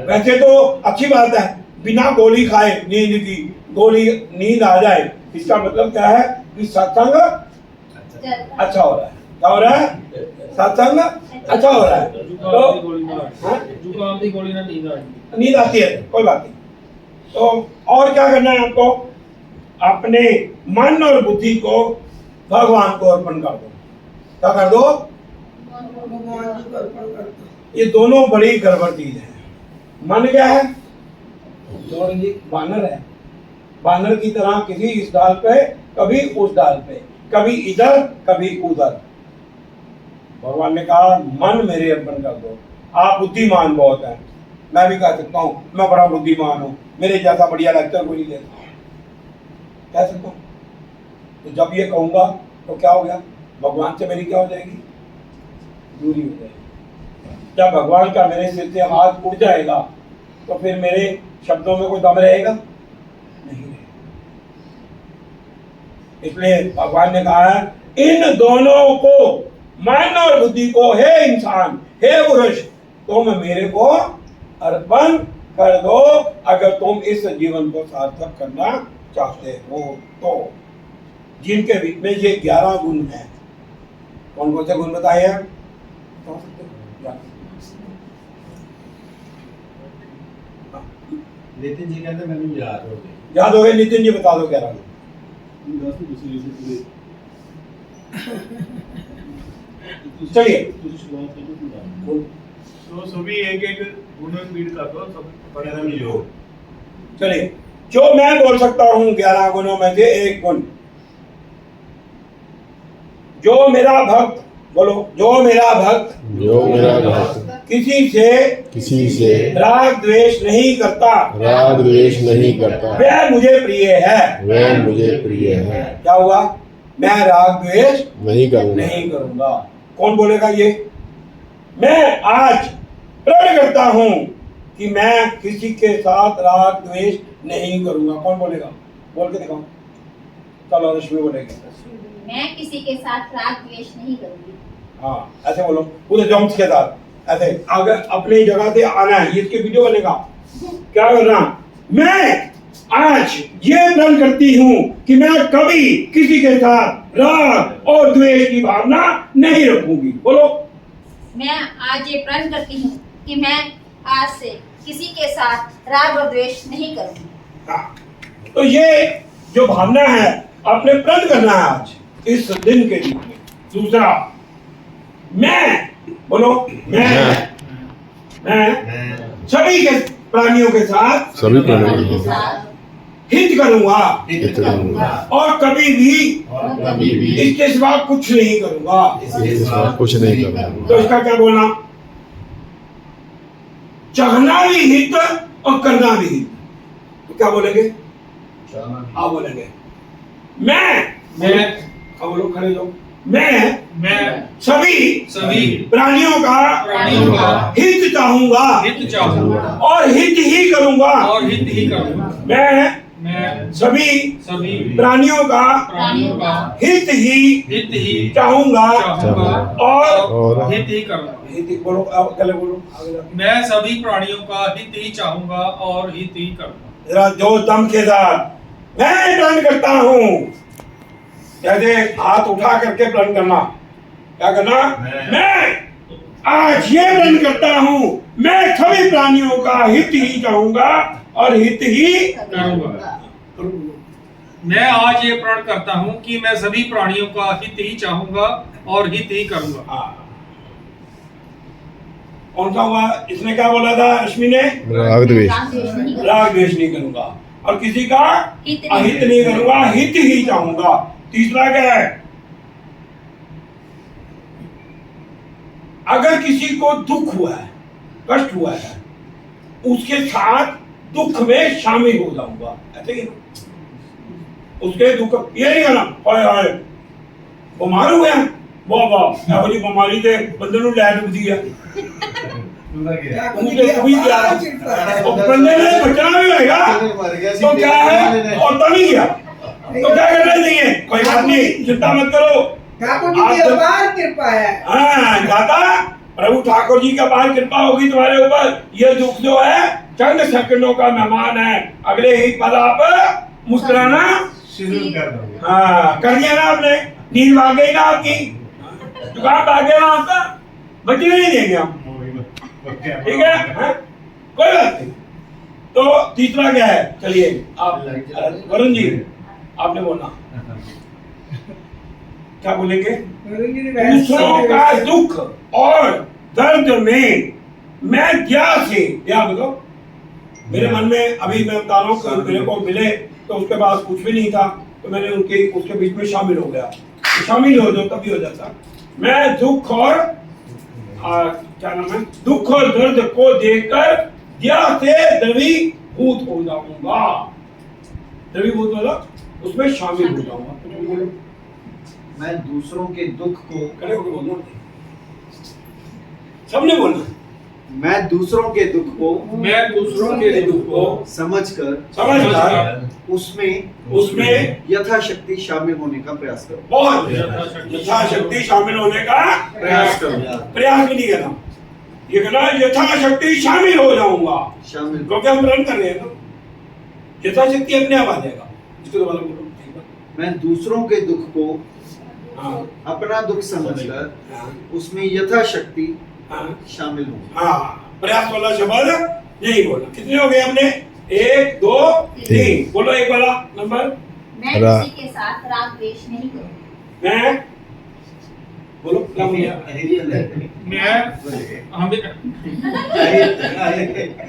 वैसे तो अच्छी बात है, बिना गोली खाए नींद की, गोली नींद आ जाए, इसका मतलब क्या है कि सत्संग अच्छा हो रहा है। क्या हो रहा है? सत्संग अच्छा हो रहा है। तो जुकाम की गोली ना नींद आती है, कोई बात नहीं। तो और क्या करना है आपको, अपने मन और बुद्धि को भगवान को अर्पण कर दो। क्या कर दो? भगवान जी को अर्पण कर दो। ये दोनों बड़ी गड़बड़ चीज है। मन क्या है? बानर है, बानर की तरह किसी इस डाल पे, कभी उस डाल पे, कभी इधर कभी उधर। भगवान ने कहा मन मेरे अर्पण कर दो। आप बुद्धिमान बहुत हैं, मैं भी कह सकता हूँ मैं बड़ा बुद्धिमान हूँ, मेरे जैसा बढ़िया लेक्चर कोई नहीं देता, कह सकता हूँ। तो जब ये कहूँगा तो क्या हो गया, भगवान से मेरी क्या हो जाएगी? दूरी हो जाएगी। जब भगवान का मेरे सिर से हाथ उड़ जाएगा तो फिर मेरे शब्दों में कोई दम रहेगा? नहीं रहेगा। इसलिए भगवान ने कहा है इन दोनों को, मन और बुद्धि को, हे इंसान, हे पुरुष, तुम मेरे को अर्पण कर दो अगर तुम इस जीवन को सार्थक करना चाहते हो। तो जिनके बीच में ये 11 गुण हैं, कौन कौन से गुण बताए हैं? नितिन जी कहते मैंने याद हो गए। याद हो गए? नितिन जी बता दो 11 गुण। चलिए तो सभी एक एक गुण रीड कर दो, सब पढ़ने में जो। चलिए, जो मैं बोल सकता हूं 11 गुणों में से एक गुण, जो मेरा भक्त, बोलो, जो मेरा भक्त किसी से राग द्वेष नहीं करता, वह मुझे प्रिय है। क्या हुआ? मैं राग द्वेष नहीं करूंगा नहीं करूंगा। कौन बोलेगा ये? मैं आज प्रण करता हूं कि मैं किसी के साथ राग द्वेष नहीं करूंगा। कौन बोलेगा? बोल के दिखाओ। चलो रश्मि बोलेगी। मैं किसी के साथ राग द्वेष नहीं करूंगी। हाँ ऐसे बोलो पूरे जम्स के साथ ऐसे अगर अपनी जगह से आना है। ये इसके वीडियो बनेगा। क्या करना? मैं आज ये प्रण करती हूँ कि मैं कभी किसी के साथ राग और द्वेष की भावना नहीं रखूंगी। बोलो। मैं आज ये प्रण करती हूँ कि मैं आज से किसी के साथ राग और द्वेष नहीं करूंगी। हाँ। तो ये जो भावना है आपने प्रण करना है आज इस दिन के लिए। दूसरा, मैं बोलो। मैं सभी के प्राणियों के साथ सभी प्राणियों के के साथ हित करूंगा हित करूंगा और कभी भी कभी भी इसके सिवा कुछ नहीं करूंगा। इसके सिवा कुछ नहीं करूंगा। तो इसका क्या बोलना? चाहना भी हित और करना भी हित। तो क्या बोलेंगे? आप बोलेंगे मैं अब बोलो खड़े लो। मैं सभी प्राणियों का हित चाहूंगा और हित ही करूंगा। मैं सभी प्राणियों का हित ही चाहूंगा और और हित बोलो। अब गले बोलो। आगे जाओ। मैं सभी प्राणियों का हित ही चाहूंगा और हित ही करूंगा। जरा जोश दम के साथ मैं प्रण करता हूँ। जैसे हाथ उठा करके प्रण करना। क्या करना? मैं आज ये प्रण करता हूँ मैं सभी प्राणियों का हित ही चाहूंगा और हित ही करूंगा। मैं आज ये प्रण करता हूँ कि मैं सभी प्राणियों का हित ही चाहूंगा और हित ही करूंगा। हाँ। कौन सा हुआ? इसने क्या बोला था रश्मि ने? राग द्वेष राग द्वेष नहीं करूंगा और किसी का अहित नहीं करूंगा, हित ही चाहूंगा। तीसरा क्या है? अगर किसी को दुख हुआ है, कष्ट हुआ है, उसके साथ दुख में शामिल हो जाऊंगा। ऐसे ही उसके दुख ये नहीं करना हाय बीमार हुए हैं वाह वाह वाली बीमारी से बंदे ਨੂੰ ਲੈ ਡੁੱਬਦੀ ਆ और बंदे ने बचना भी होगा तो क्या है और तो नहीं गया तो क्या करना चाहिए? कोई बात नहीं, चिंता मत करो। ठाकुर जी की अपार कृपा है। हाँ दादा प्रभु ठाकुर जी का अपार कृपा होगी तुम्हारे ऊपर। ये दुख जो है चंद सेकंडों का मेहमान है। अगले ही पल आप मुस्कुराना शुरू कर दोगे। हाँ कर दिया ना आपने। नींद भाग गई ना आपकी, जुकाम भाग गया ना आपका, बचने नहीं देंगे हम। ठीक है हाँ? कोई बात नहीं। तो तीसरा क्या है? चलिए आप वरुण जी आपने बोलना। क्या बोलेंगे? दूसरों का दुख और दर्द में मैं क्या से क्या बताओ। मेरे मन में अभी मैं बता रहा हूँ मेरे को मिले तो उसके पास कुछ भी नहीं था तो मैंने उसके बीच में शामिल हो गया। शामिल हो जाओ तभी हो जाता। मैं दुख और क्या नाम है, दुख और दर्द को देखकर दया से द्रवीभूत हो जाऊंगा। द्रवीभूत मतलब उसमें शामिल हो जाऊंगा। मैं दूसरों के दुख को खड़े होकर बोलना, सबने बोलना। मैं दूसरों के दुख को समझकर उसमें यथाशक्ति शामिल होने का प्रयास करो। बहुत यथाशक्ति शामिल होने का प्रयास करो। प्रयास भी नहीं करना, ये कहना यथाशक्ति शामिल हो जाऊंगा। शामिल क्योंकि हम रन कर रहे हैं ना, यथाशक्ति अपने आप आ जाएगा। इसको दोबारा बोलो। मैं दूसरों के दुख को हाँ अपना दुख समझकर हाँ उसमें यथाशक्ति हाँ शामिल हूँ। हाँ प्रयास वाला शब्द यही बोला। कितने हो गए हमने? 1 2 3 बोलो एक वाला नंबर। मैं किसी के साथ राग द्वेष नहीं करूंगी। मैं बोलो क्या बोलिए?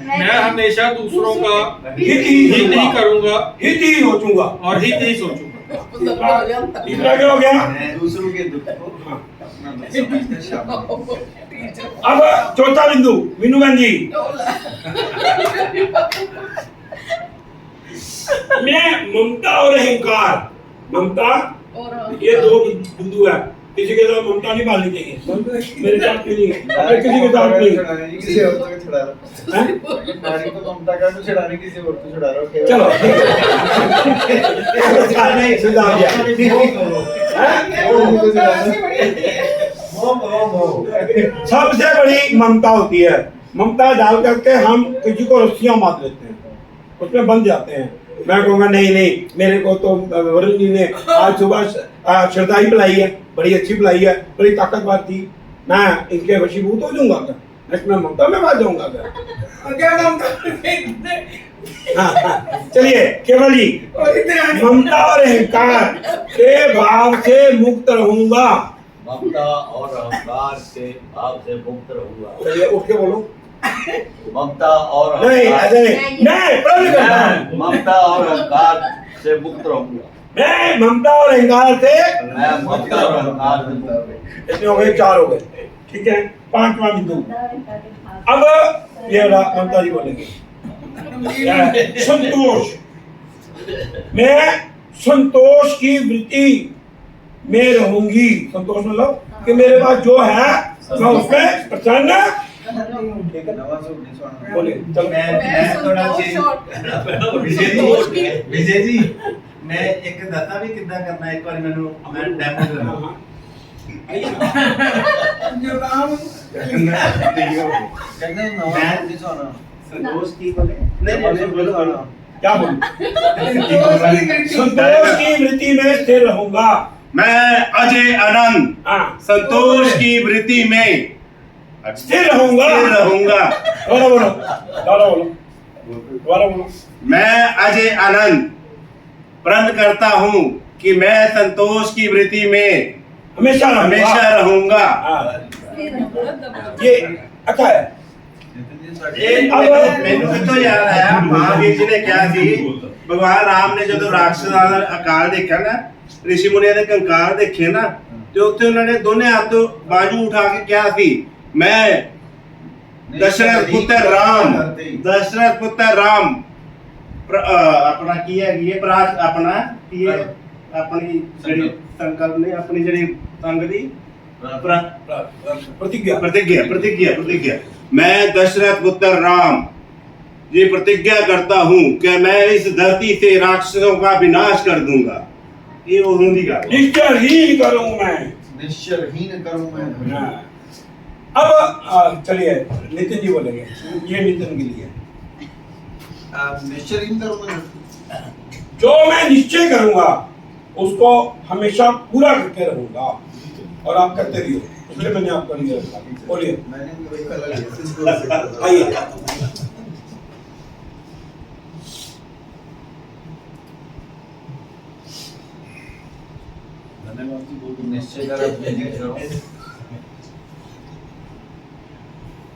मैं हमेशा दूसरों का हित हित ही करूंगा हित ही सोचूंगा। और हित ही सोचूंगा। तीसरा क्या हो गया? मैं दूसरों के दुख को अपना दुख समझकर शामिल हूँ। अब चौथा बिंदु मीनू बहन जी। मैं ममता ये दो बिंदु है, किसी के साथ ममता नहीं पालनी चाहिए, मेरे साथ भी नहीं है, मैं किसी के साथ नहीं। किसी और को छुड़ा रहा हैं? नारी को ममता का तो छुड़ा नहीं, किसी और को छुड़ा रहा हो। चलो नहीं सुधार दिया। सबसे बड़ी ममता होती है, ममता डाल करके हम किसी को रस्सियां बांध लेते हैं, उसमें बंध जाते हैं। मैं कहूँगा नहीं नहीं, मेरे को तो वरुण जी ने आज सुबह श्रद्धाई पिलाई है, बड़ी अच्छी पिलाई है, बड़ी ताकतवर थी, मैं इनके वशीभूत हो जाऊंगा क्या, इसमें ममता में बात जाऊंगा क्या? हाँ, चलिए केवल जी, ममता और अहंकार के भाव से मुक्त रहूंगा। ममता और अहंकार से भाव से मुक्त रहूंगा। चलिए उठ के बोलो। ममता और नहीं अहंकार ऐसे नहीं, मैं प्रण करता हूँ, ममता और अहंकार से मुक्त रहूंगा। मैं ममता और अहंकार से, मैं ममता और अहंकार से मुक्त रहूंगा। इतने हो गए, 4 हो गए, ठीक है। 5वां बिंदु, अब ये रहा, ममता जी बोलेंगे संतोष। मैं संतोष की वृत्ति में रहूंगी। संतोष मतलब कि मेरे पास जो है मैं उसमें प्रसन्न। बोले चलो। मैं थोड़ा विजय जी मैं एक दसा भी कितना करना है, एक बार मैं डेमो करना संतोष की बोले नहीं बोलो क्या बोलूं? संतोष की वृत्ति में स्थिर रहूंगा। मैं अजय आनंद हाँ, संतोष की वृत्ति में स्थिर रहूंगा। रहूंगा। दोबारा बोलो, दोबारा बोलो, दोबारा बोलो। मैं अजय आनंद प्रण करता हूँ कि मैं संतोष की वृत्ति में हमेशा हमेशा रहूंगा। हाँ, ये अच्छा है। ਮੈਨੂੰ ਕਿੱਥੋਂ ਯਾਦ ਆਇਆ ਮਹਾਵੀਰ ਜੀ ਨੇ ਕਿਹਾ ਸੀ ਭਗਵਾਨ ਰਾਮ ਨੇ ਜਦੋਂ ਰਾਖਸ਼ਾਂ ਦਾ ਅਕਾਲ ਦੇਖਿਆ ਨਾ, ਰਿਸ਼ੀ ਮੁਨੀਆਂ ਦੇ ਕੰਕਾਰ ਦੇਖੇ ਨਾ, ਤੇ ਉੱਥੇ ਉਹਨਾਂ ਨੇ ਦੋਨੇ ਹੱਥ ਤੋਂ ਬਾਜੂ ਉਠਾ ਕੇ ਕਿਹਾ ਸੀ ਮੈਂ ਦਸ਼ਰਥ ਪੁੱਤਰ ਰਾਮ ਆਪਣਾ ਕੀ ਹੈਗੀ ਹੈ ਪ੍ਰਾਸ ਆਪਣਾ ਕੀ ਹੈ ਆਪਣੀ ਜਿਹੜੀ ਸੰਕਲਪ ਨੇ ਆਪਣੀ ਜਿਹੜੀ ਸੰਗ ਦੀ प्रतिज्ञा मैं दशरथ पुत्र राम ये प्रतिज्ञा करता हूँ कि मैं इस धरती से राक्षसों का विनाश कर दूंगा। ये उन्होंने कहा निश्चयहीन करूं मैं। हाँ। अब चलिए नितिन जी बोलेंगे, ये नितिन के लिए जो मैं निश्चय करूंगा उसको हमेशा पूरा करके रहूंगा, और आप करते भी हो, इसलिए मैंने आपको लिया। बोलिए आइए।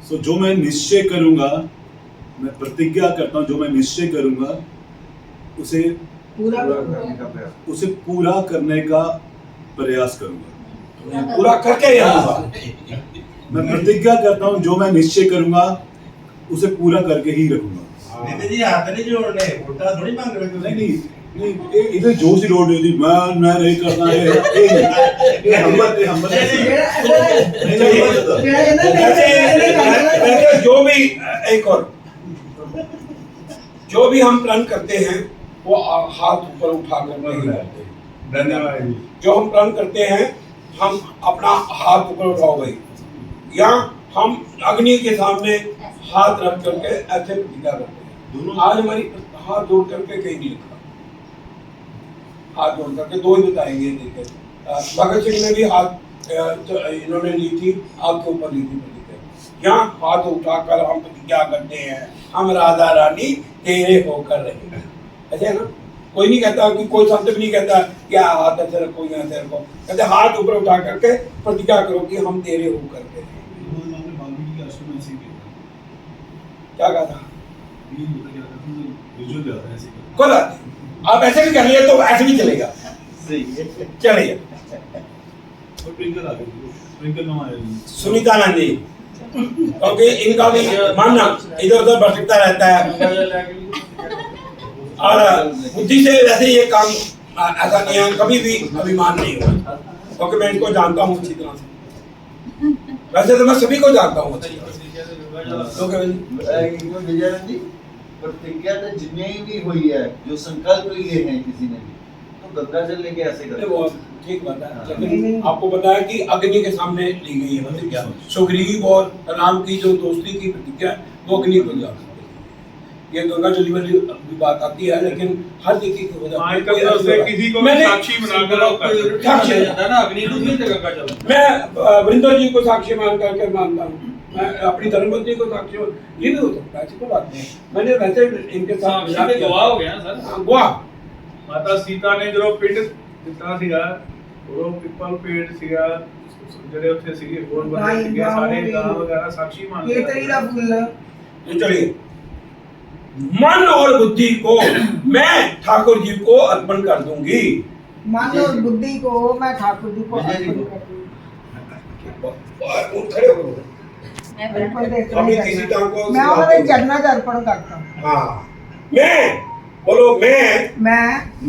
सो जो मैं निश्चय करूंगा, मैं प्रतिज्ञा करता हूँ, जो मैं निश्चय करूंगा उसे पूरा करने का प्रयास करूंगा। पूरा करके ही रहूंगा। मैं प्रतिज्ञा करता हूँ जो मैं निश्चय करूंगा उसे पूरा करके ही रहूंगा। नितिन जी हाथ नहीं जोड़ने, वोटा थोड़ी मांग रहे हो। नहीं इधर जोश ही रोड दी मैं नहीं करना है। जो भी एक और जो भी हम प्रण करते हैं वो हाथ ऊपर उठा कर नहीं करते। धन्यवाद। जो हम प्रण करते हैं हम अपना हाथ ऊपर उठाओ भाई, या हम अग्नि के सामने हाथ रख करके ऐसे प्रतिज्ञा करते हैं। आज हमारी हाथ जोड़ करके कहीं नहीं लिखा, हाथ जोड़ करके 2 ही बताएंगे। देखिए भगत सिंह ने भी हाथ इन्होंने ली थी, आपके ऊपर ली थी प्रतिज्ञा। यहाँ हाथ उठाकर हम प्रतिज्ञा करते हैं हम राधा रानी तेरे होकर रहेंगे। ऐसे है ना, कोई नहीं कहता कि कोई संत भी नहीं कहता क्या हाथ ऐसे रखो यहाँ से रखो, कहते हाथ ऊपर उठा करके प्रतिज्ञा करो कि हम तेरे होकर रहेंगे। क्या कहा था? कोई बात नहीं, आप ऐसे भी कर लिए तो ऐसे भी चलेगा। चलिए सुनीता नंदी, क्योंकि इनका भी मानना इधर उधर भटकता रहता है और बुद्धि से वैसे ये काम ऐसा नहीं है, कभी भी अभिमान नहीं हुआ, क्योंकि मैं इनको जानता हूँ अच्छी तरह से। वैसे तो मैं सभी को जानता हूँ अच्छी तरह से। विजयन जी प्रतिज्ञा तो जितनी भी हुई है, जो संकल्प लिए हैं किसी ने भी, तो गंगा जल लेके ऐसे करते वो ठीक बात है, लेकिन आपको पता है कि अग्नि के सामने ली गई है प्रतिज्ञा। सुग्रीव और राम की जो दोस्ती की प्रतिज्ञा है, वो अग्नि को दिया। ये गंगा जल वाली भी बात आती है, लेकिन हर किसी की वजह आज तक तो उसने किसी को भी साक्षी बनाकर साक्षी जाता है ना, अग्नि को नहीं गंगा जल। मैं वृंदर जी को साक्षी मान करके मानता हूँ, मैं अपनी धर्मपत्नी को साक्षी, ये भी हो सकता है, ऐसी कोई बात नहीं। मैंने वैसे इनके साथ साक्षी के गवाह हो गया ना सर। गवाह माता सीता ने जो पिंड ਦਿੱਤਾ ਸੀਗਾ, ਉਹ ਪਿੱਪਲ ਪੇੜ ਸੀਗਾ, ਜਿਹੜੇ ਉੱਥੇ ਸੀਗੇ ਹੋਰ ਬੰਦੇ ਸੀਗੇ, ਸਾਰੇ ਗਾਂ ਵਗੈरह साक्षी मान ये तरी का फूल तो चलिए, मन और बुद्धि को मैं ठाकुर जी को अर्पण कर दूंगी। मन और बुद्धि को मैं ठाकुर जी को विजय जी अर्पण को। कर दूंगी। खड़े हो गए। मैं बिल्कुल बराबर। देख अभी रही किसी हूँ। टाइम को मैं उन्हें चरणों से अर्पण करता हूँ। हाँ, मैं बोलो, मैं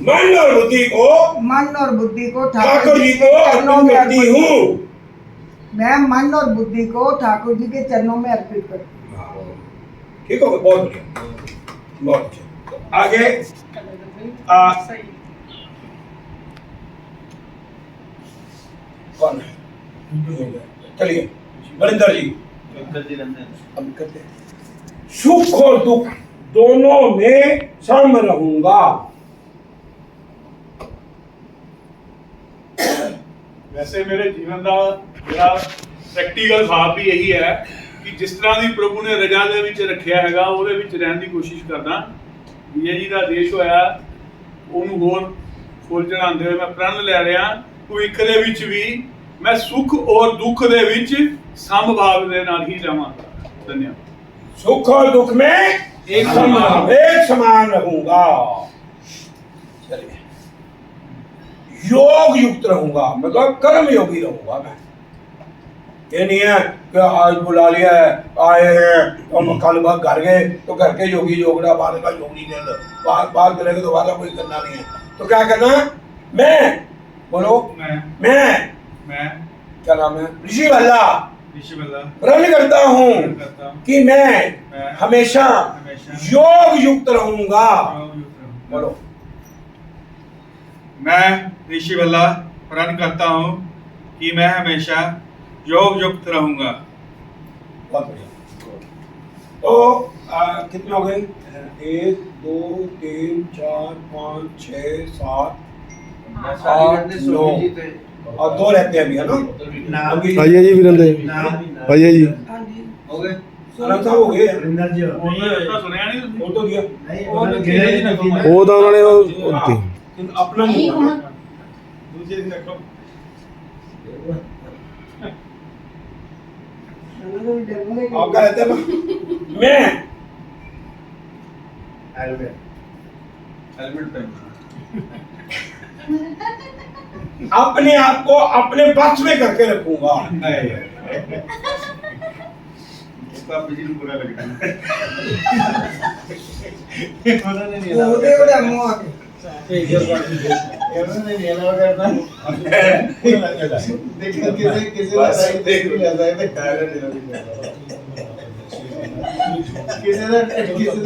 मन और बुद्धि को मन और बुद्धि को ठाकुर जी को चरणों अर्पण में करती अर्पित हूँ। मैं मन और बुद्धि को ठाकुर जी के चरणों में अर्पित करती हूँ। ठीक हो गया, बहुत बढ़िया, बहुत अच्छा। तो आगे कौन है? चलिए वरिंदर जी, शंकर जी रहते हैं। अब करते हैं। सुख और दुख दोनों में सम रहूंगा। ਵੈਸੇ ਮੇਰੇ ਜੀਵਨ ਦਾ ਜਿਹੜਾ ਪ੍ਰੈਕਟੀਕਲ ਹਿਸਾਬ ਵੀ ਇਹੀ ਹੈ ਕਿ ਜਿਸ ਤਰ੍ਹਾਂ ਦੀ ਪ੍ਰਭੂ ਨੇ ਰਜਾ ਦੇ ਵਿੱਚ ਰੱਖਿਆ ਹੈਗਾ, ਉਹਦੇ ਵਿੱਚ ਰਹਿਣ ਦੀ ਕੋਸ਼ਿਸ਼ ਕਰਦਾ। ਵਿਜੇ ਜੀ ਦਾ ਦੇਸ਼ ਹੋਇਆ, ਉਹਨੂੰ ਹੋਰ ਫੁੱਲ ਚੜਾਉਂਦੇ ਹੋਏ ਮੈਂ ਪ੍ਰਣ ਲੈ ਰਿਹਾ, ਭਵਿੱਖ ਦੇ ਵਿੱਚ ਵੀ ਮੈਂ ਸੁੱਖ ਔਰ ਦੁੱਖ ਦੇ ਵਿੱਚ ਸਮਭਾਵ ਦੇ ਨਾਲ ਹੀ ਰਹਾਂਗਾ। ਧੰਨਵਾਦ। सुख और दुख में एक समान रहूंगा। चलिए, योग युक्त रहूंगा, मतलब कर्म योगी रहूंगा मैं। ये नहीं है कि आज बुला लिया है, आए हैं और कल बाद घर गए तो घर के योगी योगड़ा, बाद का योग नहीं करना, बाद करेंगे तो बाद कोई करना नहीं है। तो क्या करना है? मैं बोलो, मैं क्या नाम है? ऋषि भल्ला प्रण करता हूँ कि मैं हमेशा योग युक्त रहूंगा। बोलो, मैं ऋषि वल्ला प्रण करता हूँ कि मैं हमेशा योग युक्त रहूंगा। बहुत बढ़िया। तो कितने हो गए? 1 2 3 4 5 6 7 8 9 और 2 रहते हैं अभी, है ना? भैया जी वीरेंद्र भैया जी हाँ जी। हो गए। सारा हो गए। वरिंदर जी सुनिया नहीं वो तो दिया, ਉਹ ਤਾਂ ਉਹਨਾਂ ਨੇ अपना नहीं होना। दूसरे दिन रखो। आपका रहता है ना, मैं हेलमेट पहन। अपने आप को अपने बस में करके रखूंगा। इसका बिजली बुरा लगता है। उन्होंने नहीं वो अलाउ दे करता। वो मुंह आके उन्होंने नहीं अलाउ करता। देखो किसी का राइट देख भी आता है तो कागज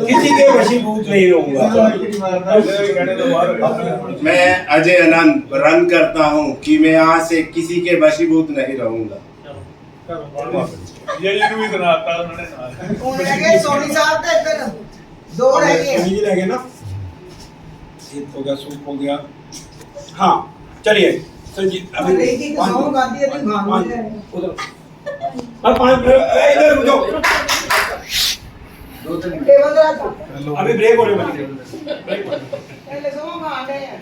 किसी के वशीभूत नहीं रहूंगा। मैं अजय आनंद प्रण करता हूँ कि मैं आज से किसी के वशीभूत नहीं रहूंगा। ये जी भी सुनाता उन्होंने सुनाया। वो रह गए सोनी साहब का इधर 2 रह गए। जी रह गए ना, एक हो गया, सूप हो गया। हाँ चलिए संजीत, अभी अरे जी तो सौ गाती है तो भाग में उधर, अब 5 इधर रुको, टेबल रहा था अभी ब्रेक होने वाली है। पहले सौ गाते हैं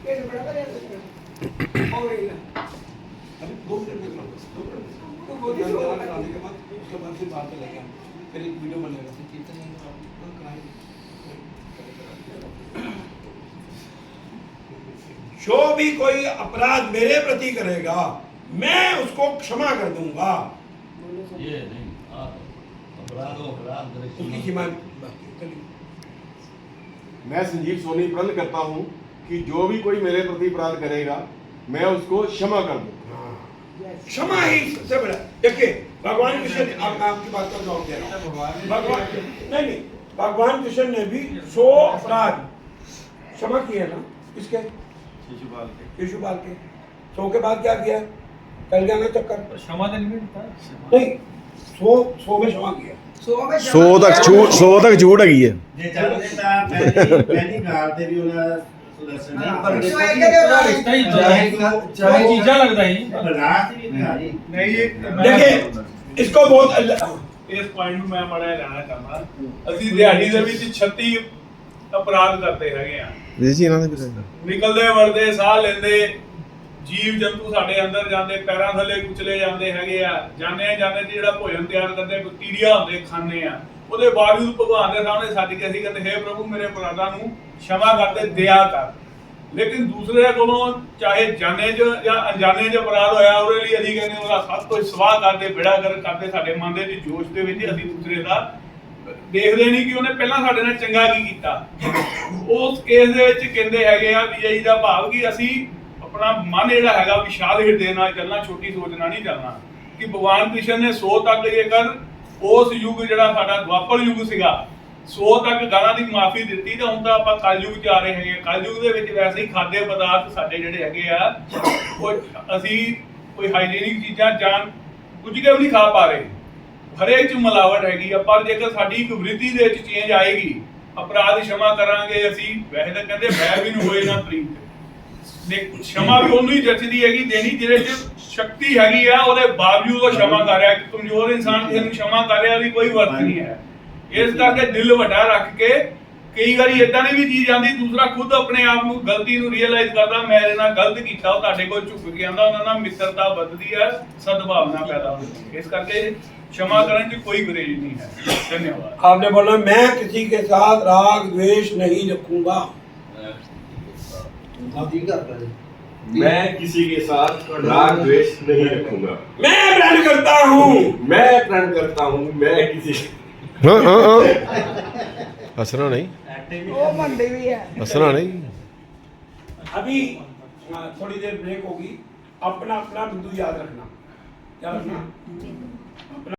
ये तो बड़ा करे हो गई ना अभी 2 मिनट में तो बहुत ज़्यादा लगाने के बाद उसके बाद फिर बात करेंगे, फिर एक वीडियो बनेगा तो कितने जो भी कोई अपराध मेरे प्रति करेगा मैं उसको क्षमा कर दूंगा। ये नहीं अपराध उसकी क्षमा। मैं संजीव सोनी प्रण करता हूँ कि जो भी कोई मेरे प्रति अपराध करेगा मैं उसको क्षमा कर दूं। क्षमा ही सबसे बड़ा। देखिए भगवान कृष्ण, आपकी बात का जवाब दे रहा हूं। भगवान नहीं, भगवान कृष्ण ने भी 100 अपराध क्षमा किए ना, किसके? शिशुपाल के। 100 के बाद क्या किया? चल गया ना चक्कर। क्षमा नहीं था, नहीं, 100 में क्षमा किया। 100 तक झूठ ਹੈਗੀ ਹੈ। ਜੇ ਚੱਲਦੇ ਤਾਂ ਪਹਿਲੀ ਗਾਲ ਤੇ ਵੀ ਉਹਨਾਂ ਸੁਦਰਸ਼ਨ ਨੇ ਪਰ ਦੇਖੋ ਚਾਹੇ ਚੀਜ਼ਾਂ ਲੱਗਦਾ ਹੀ ਬਰਦਾਸ਼ਤ ਨਹੀਂ ਕਰ ਰਹੀ। ਨਹੀਂ ਇਹ देखिए इसको बहुत ਇਸ ਪੁਆਇੰਟ ਨੂੰ ਮੈਂ ਬੜਾ ਲੈਣਾ ਚਾਹੁੰਦਾ। ਅਸੀਂ ਦਿਹਾੜੀ ਦੇ ਵਿੱਚ 36 ਅਪਰਾਧ ਕਰਦੇ ਹੈਗੇ ਆ। ਜੀ ਇਹਨਾਂ ਦੇ ਨਿਕਲਦੇ ਵੜਦੇ ਸਾਹ ਲੈਂਦੇ ਜੀਵ ਜੰਤੂ ਸਾਡੇ ਅੰਦਰ ਜਾਂਦੇ, ਪੈਰਾਂ ਥੱਲੇ ਕੁਚਲੇ ਜਾਂਦੇ ਹੈਗੇ ਆ। ਜਾਂਦੇ ਜਿਹੜਾ ਭੋਜਨ ਤਿਆਰ ਕਰਦੇ ਬੈਕਟੀਰੀਆ ਹੁੰਦੇ ਖਾਂਦੇ ਆ। ਉਹਦੇ ਬਾਵਜੂਦ ਭਗਵਾਨ ਦੇ ਸਾਹਮਣੇ ਸੱਜ ਕੇ ਅਸੀਂ ਕਹਿੰਦੇ ਹੇ ਪ੍ਰਭੂ ਮੇਰੇ ਅਪਰਾਧਾਂ ਨੂੰ क्षमा करते दया कर। लेकिन दूसरे कोलों चाहे जाने च या अनजाने च अपराध होया ਉਹਦੇ ਲਈ ਅਸੀਂ ਕਹਿੰਦੇ ਉਹਦਾ ਸਭ ਕੁਝ ਸਵਾਹ ਕਰਦੇ, ਬੇੜਾ ਕਰ ਕਰਦੇ। ਸਾਡੇ ਮਨ ਦੇ ਵਿੱਚ ਜੋਸ਼ ਦੇ ਵਿੱਚ ਅਸੀਂ ਦੂਸਰੇ ਦਾ ਦੇਖਦੇ ਨਹੀਂ ਕਿ ਉਹਨੇ ਪਹਿਲਾਂ ਸਾਡੇ ਨਾਲ ਚੰਗਾ ਕੀ ਕੀਤਾ। ਉਸ ਕੇਸ ਦੇ ਵਿੱਚ ਕਹਿੰਦੇ ਹੈਗੇ ਆ ਵੀ ਇਹਦਾ ਭਾਵ ਕਿ ਅਸੀਂ ਆਪਣਾ ਮਨ ਜਿਹੜਾ ਹੈਗਾ ਵਿਸ਼ਾਲ ਹਿਰਦੇ ਨਾਲ ਚੱਲਣਾ, ਛੋਟੀ ਸੋਚ ਨਾਲ ਨਹੀਂ ਚੱਲਣਾ। ਕਿ ਭਗਵਾਨ ਕ੍ਰਿਸ਼ਨ ਨੇ 100 ਤੱਕ ਜੇਕਰ ਉਸ ਯੁੱਗ ਜਿਹੜਾ ਸਾਡਾ ਦੁਆਪਰ ਯੁੱਗ ਸੀਗਾ 100 ਤੱਕ ਗਾਲਾਂ ਦੀ ਮਾਫੀ ਦਿੱਤੀ ਤਾਂ ਹੁਣ ਤਾਂ ਆਪਾਂ ਕਲਯੁਗ ਚ ਆ ਰਹੇ ਹੈਗੇ। ਕਲਯੁਗ ਦੇ ਵਿੱਚ ਵੈਸੇ ਹੀ ਖਾਦੇ ਪਦਾਰਥ ਸਾਡੇ ਜਿਹੜੇ ਹੈਗੇ ਆ ਉਹ ਅਸੀਂ ਕੋਈ ਹਾਈਜੀਨਿਕ ਚੀਜ਼ਾਂ ਜਾਣ ਕੁਝ ਕੇ ਵੀ ਨਹੀਂ ਖਾ ਪਾ ਰਹੇ। ਹਰੇਕ ਚ ਮਿਲਾਵਟ ਹੈਗੀ ਆ। ਪਰ ਜੇਕਰ ਸਾਡੀ ਇੱਕ ਵ੍ਰਿੱਤੀ ਦੇ ਵਿੱਚ ਚੇਂਜ ਆਏਗੀ, ਅਪਰਾਧ क्षमा ਕਰਾਂਗੇ ਅਸੀਂ। ਵੈਸੇ ਤਾਂ ਕਹਿੰਦੇ ਵੈਰ ਵੀ ਨਹੀਂ ਹੋਏ ਨਾ ਪ੍ਰੀਤ। क्षमा ਵੀ ਉਹਨੂੰ ਹੀ ਜੱਚਦੀ ਹੈਗੀ ਦੇਣੀ ਜਿਹਦੇ ਚ ਸ਼ਕਤੀ ਹੈਗੀ ਆ, ਉਹਦੇ ਬਾਵਜੂਦ ਉਹ क्षमा ਕਰ ਰਿਹਾ। ਕਮਜ਼ੋਰ ਇਨਸਾਨ ਕਿਸੇ ਨੂੰ क्षमा ਕਰ ਰਿਹਾ ਉਹਦੀ ਕੋਈ ਵਰਤ ਨਹੀਂ ਹੈ। ਇਸ ਕਰਕੇ ਦਿਲ ਵੱਡਾ ਰੱਖ ਕੇ ਕਈ ਵਾਰੀ ਇਦਾਂ ਦੀ ਵੀ ਚੀਜ਼ ਆਉਂਦੀ, ਦੂਸਰਾ ਖੁਦ ਆਪਣੇ ਆਪ ਨੂੰ ਗਲਤੀ ਨੂੰ ਰੀਅਲਾਈਜ਼ ਕਰਦਾ ਮੈਂ ਇਹਦੇ ਨਾਲ ਗਲਤ ਕੀਤਾ, ਉਹ ਤੁਹਾਡੇ ਕੋਲ ਝੁਕ ਕੇ ਆਉਂਦਾ, ਉਹਨਾਂ ਨਾਲ ਮਿੱਤਰਤਾ ਵੱਧਦੀ ਹੈ, ਸਦਭਾਵਨਾ ਪੈਦਾ ਹੁੰਦੀ ਹੈ। ਇਸ ਕਰਕੇ क्षमा करने की कोई गुरेज नहीं है। धन्यवाद। आपने बोला मैं किसी के साथ राग द्वेष नहीं रखूंगा। मैं किसी के साथ राग द्वेष नहीं रखूंगा। मैं प्रण करता हूँ, मैं प्रण करता हूँ मैं किसी हंसना नहीं, ਉਹ ਮੰਦੇ ਵੀ ਹੈ। हंसना नहीं। अभी थोड़ी देर ब्रेक होगी। अपना अपना बिंदु याद रखना। क्या रखना? अपना